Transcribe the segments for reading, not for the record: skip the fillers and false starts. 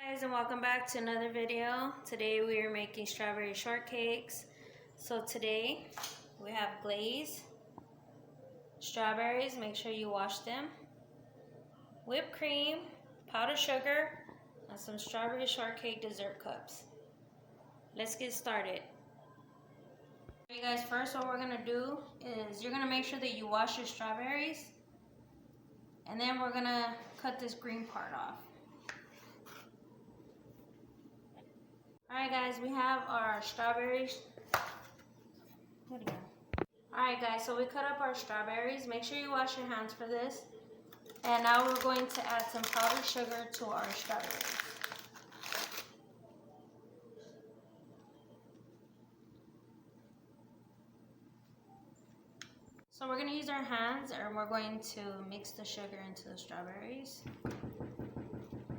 Guys, and welcome back to another video. Today we are making strawberry shortcakes. So today we have glaze, strawberries, make sure you wash them, whipped cream, powdered sugar, and some strawberry shortcake dessert cups. Let's get started. You guys, first what we're gonna do is you're gonna make sure that you wash your strawberries, and then we're gonna cut this green part off. Alright guys, we have our strawberries. Alright guys, so we cut up our strawberries. Make sure you wash your hands for this. And now we're going to add some powdered sugar to our strawberries. So we're going to use our hands and we're going to mix the sugar into the strawberries.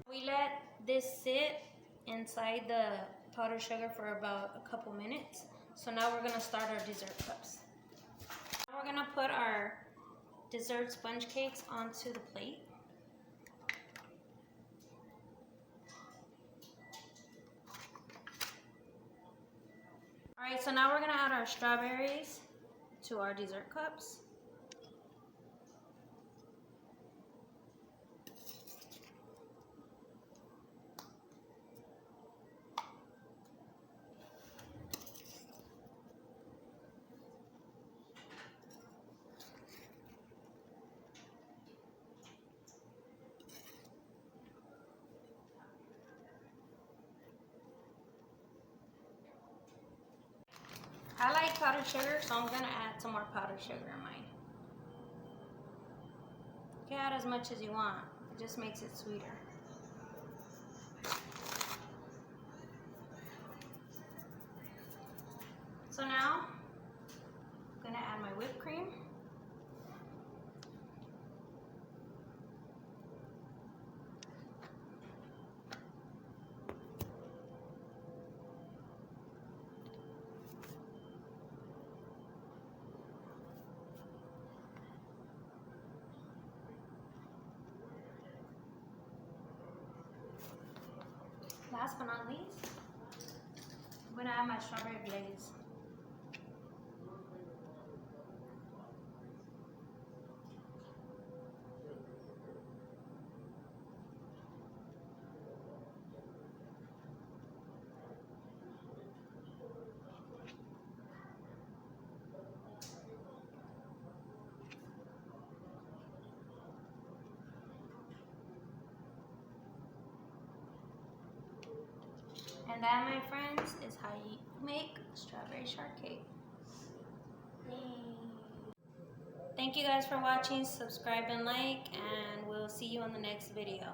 We let this sit inside the powdered sugar for about a couple minutes. So now we're going to start our dessert cups. Now we're going to put our dessert sponge cakes onto the plate. Alright, so now we're going to add our strawberries to our dessert cups. I like powdered sugar, so I'm going to add some more powdered sugar in mine. You can add as much as you want. It just makes it sweeter. So now, I'm going to add my whipped cream. Last but not least, I'm going to add my strawberry glaze. And that, my friends, is how you make strawberry shortcake. Yay. Thank you guys for watching. Subscribe and like, and we'll see you in the next video.